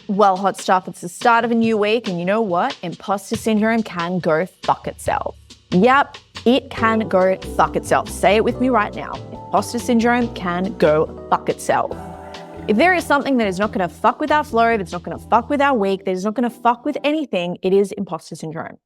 Well, hot stuff, it's the start of a new week, and you know what? Imposter syndrome can go fuck itself. Yep, it can go fuck itself. Say it with me right now. Imposter syndrome can go fuck itself. If there is something that is not going to fuck with our flow, that's not going to fuck with our week, that is not going to fuck with anything, it is imposter syndrome.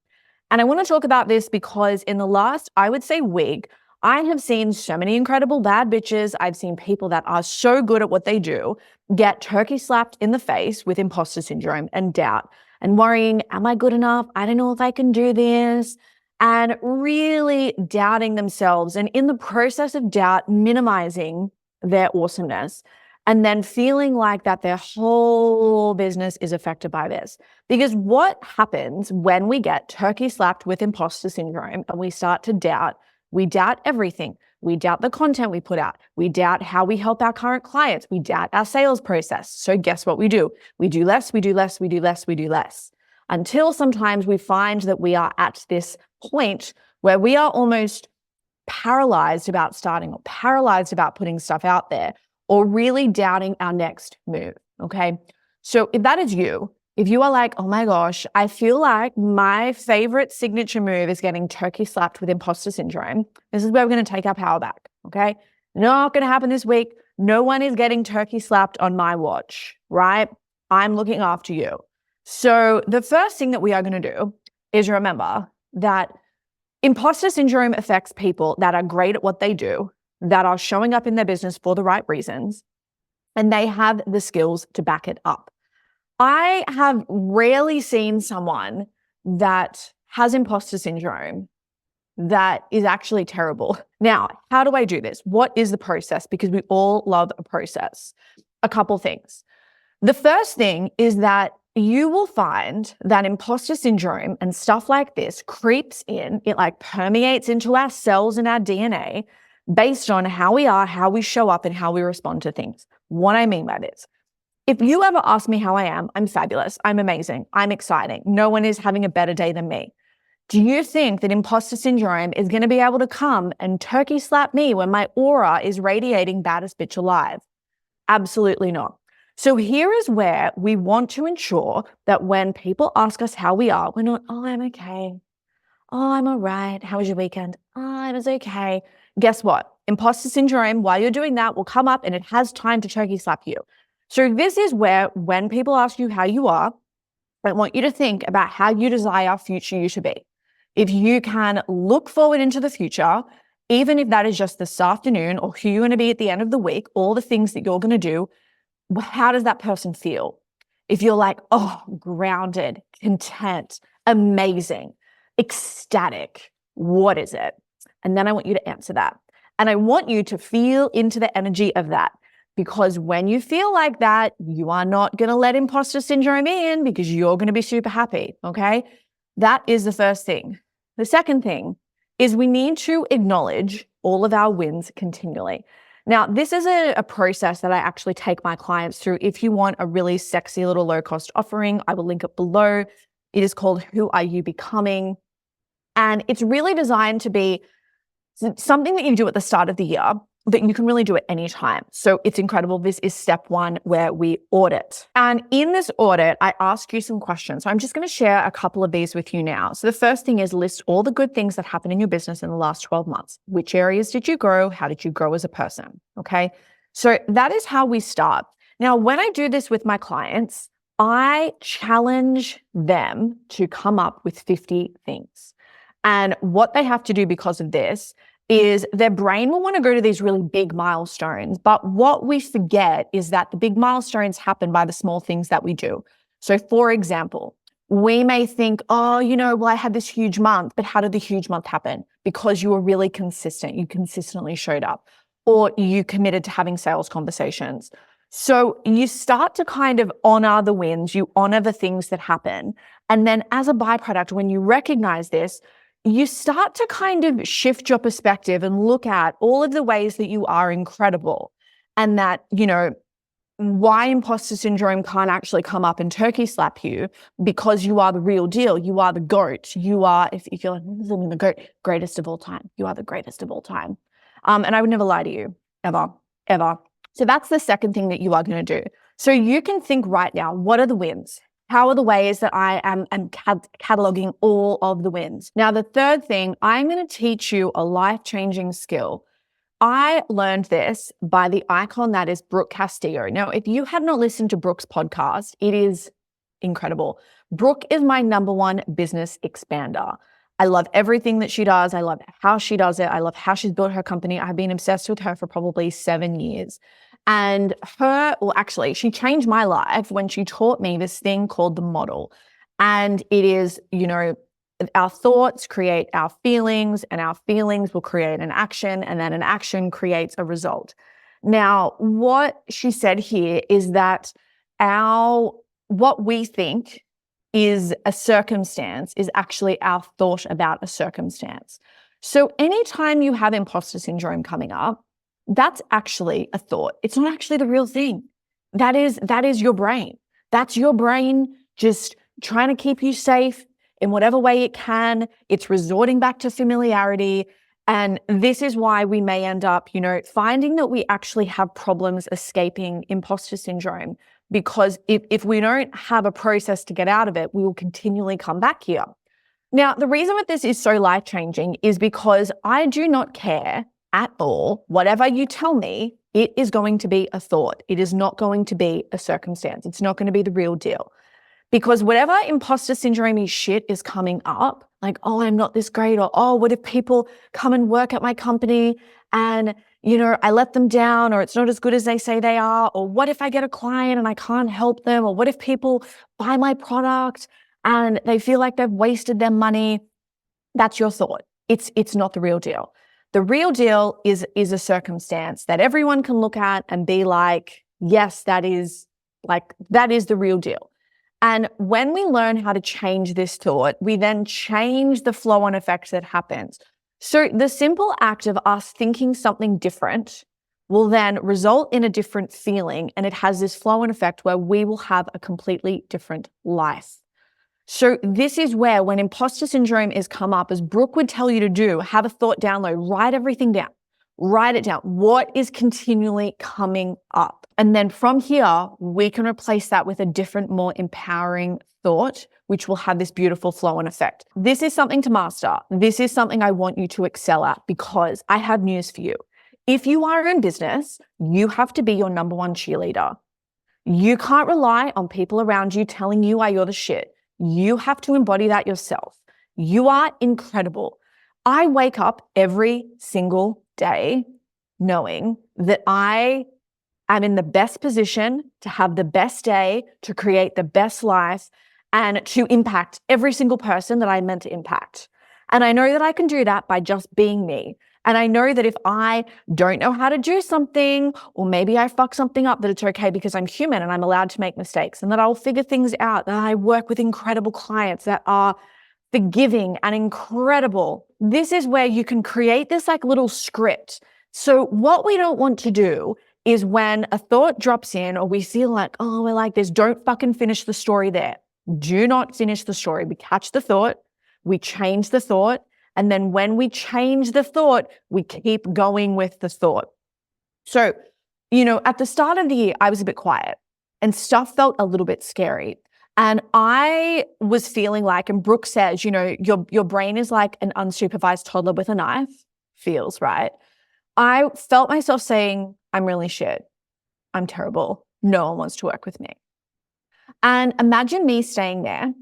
And I want to talk about this because in the last, I would say, week, I have seen so many incredible bad bitches. I've seen people that are so good at what they do get turkey slapped in the face with imposter syndrome and doubt and worrying, am I good enough? I don't know if I can do this. And really doubting themselves, and in the process of doubt, minimizing their awesomeness, and then feeling like that their whole business is affected by this. Because what happens when we get turkey slapped with imposter syndrome and we start to doubt? We doubt everything. We doubt the content we put out. We doubt how we help our current clients. We doubt our sales process. So guess what we do? We do less, we do less, we do less, we do less. Until sometimes we find that we are at this point where we are almost paralyzed about starting or paralyzed about putting stuff out there or really doubting our next move, okay? So if that is you, if you are like, oh my gosh, I feel like my favorite signature move is getting turkey slapped with imposter syndrome, this is where we're going to take our power back, okay? Not going to happen this week. No one is getting turkey slapped on my watch, right? I'm looking after you. So the first thing that we are going to do is remember that imposter syndrome affects people that are great at what they do, that are showing up in their business for the right reasons, and they have the skills to back it up. I have rarely seen someone that has imposter syndrome that is actually terrible. Now, how do I do this? What is the process? Because we all love a process. A couple things. The first thing is that you will find that imposter syndrome and stuff like this creeps in, it like permeates into our cells and our DNA based on how we are, how we show up, and how we respond to things. What I mean by this, if you ever ask me how I am, I'm fabulous, I'm amazing, I'm exciting, no one is having a better day than me. Do you think that imposter syndrome is going to be able to come and turkey slap me when my aura is radiating baddest bitch alive? Absolutely not. So here is where we want to ensure that when people ask us how we are, we're not, oh, I'm okay. Oh, I'm all right. How was your weekend? Oh, it was okay. Guess what? Imposter syndrome, while you're doing that, will come up and it has time to turkey slap you. So this is where when people ask you how you are, I want you to think about how you desire future you to be. If you can look forward into the future, even if that is just this afternoon or who you're going to be at the end of the week, all the things that you're going to do, how does that person feel? If you're like, oh, grounded, content, amazing, ecstatic, what is it? And then I want you to answer that. And I want you to feel into the energy of that, because when you feel like that, you are not going to let imposter syndrome in because you're going to be super happy, okay? That is the first thing. The second thing is we need to acknowledge all of our wins continually. Now, this is a process that I actually take my clients through. If you want a really sexy little low-cost offering, I will link it below. It is called Who Are You Becoming? And it's really designed to be something that you do at the start of the year, but you can really do it anytime. So it's incredible. This is step one where we audit. And in this audit, I ask you some questions. So I'm just going to share a couple of these with you now. So the first thing is list all the good things that happened in your business in the last 12 months. Which areas did you grow? How did you grow as a person? Okay. So that is how we start. Now, when I do this with my clients, I challenge them to come up with 50 things. And what they have to do because of this is their brain will want to go to these really big milestones. But what we forget is that the big milestones happen by the small things that we do. So for example, we may think, oh, well, I had this huge month, but how did the huge month happen? Because you were really consistent. You consistently showed up, or you committed to having sales conversations. So you start to kind of honor the wins, you honor the things that happen. And then as a byproduct, when you recognize this, you start to kind of shift your perspective and look at all of the ways that you are incredible, and that, why imposter syndrome can't actually come up and turkey slap you, because you are the real deal. You are the GOAT. You are, if you're like, the GOAT, greatest of all time. You are the greatest of all time. And I would never lie to you, ever, ever. So that's the second thing that you are going to do. So you can think right now, what are the wins? How are the ways that I am cataloging all of the wins? Now, the third thing, I'm going to teach you a life-changing skill. I learned this by the icon that is Brooke Castillo. Now, if you have not listened to Brooke's podcast, it is incredible. Brooke is my number one business expander. I love everything that she does. I love how she does it. I love how she's built her company. I've been obsessed with her for probably 7 years. And she changed my life when she taught me this thing called the model. And it is, our thoughts create our feelings, and our feelings will create an action, and then an action creates a result. Now, what she said here is that what we think is a circumstance is actually our thought about a circumstance. So anytime you have imposter syndrome coming up, that's actually a thought. It's not actually the real thing. That is your brain. That's your brain just trying to keep you safe in whatever way it can. It's resorting back to familiarity. And this is why we may end up, finding that we actually have problems escaping imposter syndrome, because if we don't have a process to get out of it, we will continually come back here. Now, the reason that this is so life-changing is because I do not care at all. Whatever you tell me, it is going to be a thought. It is not going to be a circumstance. It's not going to be the real deal. Because whatever imposter syndrome shit is coming up, like, oh, I'm not this great, or, oh, what if people come and work at my company and, I let them down, or it's not as good as they say they are, or what if I get a client and I can't help them, or what if people buy my product and they feel like they've wasted their money? That's your thought. It's not the real deal. The real deal is a circumstance that everyone can look at and be like, yes, that is the real deal. And when we learn how to change this thought, we then change the flow on effect that happens. So the simple act of us thinking something different will then result in a different feeling, and it has this flow on effect where we will have a completely different life. So this is where, when imposter syndrome is come up, as Brooke would tell you to do, have a thought download, write everything down, write it down. What is continually coming up? And then from here, we can replace that with a different, more empowering thought, which will have this beautiful flow and effect. This is something to master. This is something I want you to excel at, because I have news for you. If you are in business, you have to be your number one cheerleader. You can't rely on people around you telling you why you're the shit. You have to embody that yourself. You are incredible. I wake up every single day knowing that I am in the best position to have the best day, to create the best life, and to impact every single person that I'm meant to impact. And I know that I can do that by just being me. And I know that if I don't know how to do something, or maybe I fuck something up, that it's okay, because I'm human and I'm allowed to make mistakes, and that I'll figure things out, that I work with incredible clients that are forgiving and incredible. This is where you can create this little script. So what we don't want to do is, when a thought drops in, or we feel like, oh, we're like this, don't fucking finish the story there. Do not finish the story. We catch the thought, we change the thought, and then when we change the thought, we keep going with the thought. So, at the start of the year, I was a bit quiet and stuff felt a little bit scary. And I was feeling like, and Brooke says, your brain is like an unsupervised toddler with a knife. Feels right. I felt myself saying, I'm really shit. I'm terrible. No one wants to work with me. And imagine me staying there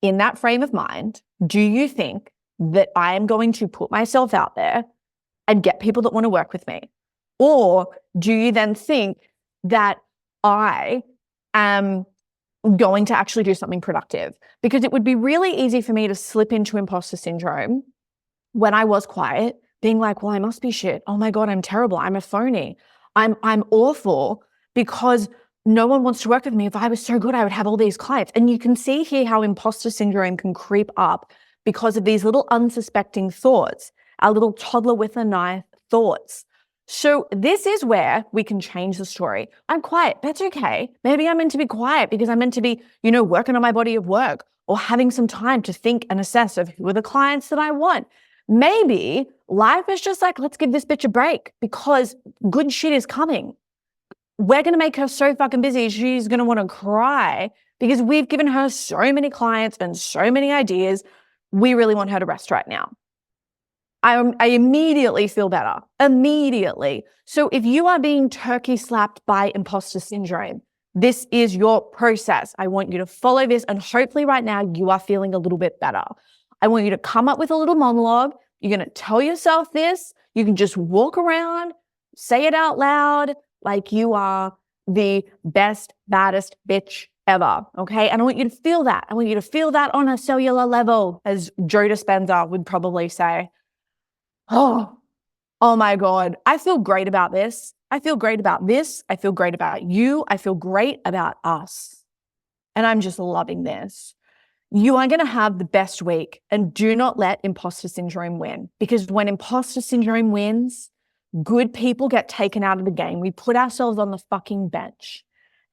in that frame of mind. Do you think that I am going to put myself out there and get people that want to work with me? Or do you then think that I am going to actually do something productive? Because it would be really easy for me to slip into imposter syndrome when I was quiet, being like, well, I must be shit. Oh my God, I'm terrible. I'm a phony. I'm awful, because no one wants to work with me. If I was so good, I would have all these clients. And you can see here how imposter syndrome can creep up because of these little unsuspecting thoughts, our little toddler with a knife thoughts. So this is where we can change the story. I'm quiet. That's okay. Maybe I'm meant to be quiet because I'm meant to be, working on my body of work, or having some time to think and assess of who are the clients that I want. Maybe life is just like, let's give this bitch a break because good shit is coming. we're going to make her so fucking busy. She's going to want to cry because we've given her so many clients and so many ideas. We really want her to rest right now. I immediately feel better. Immediately. So if you are being turkey slapped by imposter syndrome, this is your process. I want you to follow this, and hopefully right now you are feeling a little bit better. I want you to come up with a little monologue. You're going to tell yourself this. You can just walk around, say it out loud like you are the best, baddest bitch ever, okay? And I want you to feel that. I want you to feel that on a cellular level, as Joe Dispenza would probably say. Oh my God. I feel great about this. I feel great about this. I feel great about you. I feel great about us. And I'm just loving this. You are going to have the best week, and do not let imposter syndrome win, because when imposter syndrome wins, good people get taken out of the game. We put ourselves on the fucking bench.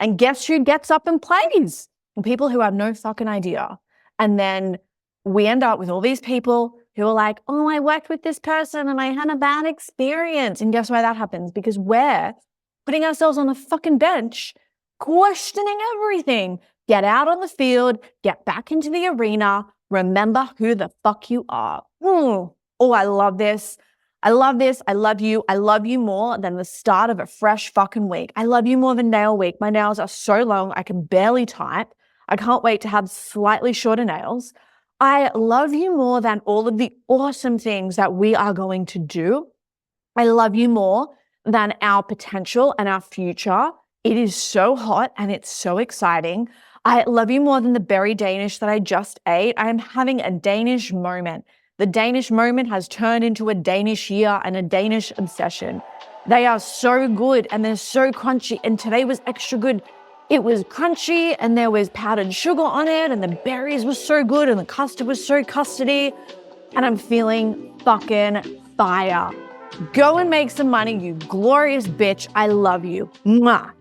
And guess who gets up and plays? People who have no fucking idea. And then we end up with all these people who are like, oh, I worked with this person and I had a bad experience. And guess why that happens? Because we're putting ourselves on the fucking bench, questioning everything. Get out on the field, get back into the arena, remember who the fuck you are. Oh, I love this. I love this. I love you. I love you more than the start of a fresh fucking week. I love you more than nail week. My nails are so long, I can barely type. I can't wait to have slightly shorter nails. I love you more than all of the awesome things that we are going to do. I love you more than our potential and our future. It is so hot and it's so exciting. I love you more than the berry Danish that I just ate. I am having a Danish moment. The Danish moment has turned into a Danish year and a Danish obsession. They are so good and they're so crunchy. And today was extra good. It was crunchy and there was powdered sugar on it and the berries were so good and the custard was so custardy. And I'm feeling fucking fire. Go and make some money, you glorious bitch. I love you. Mwah.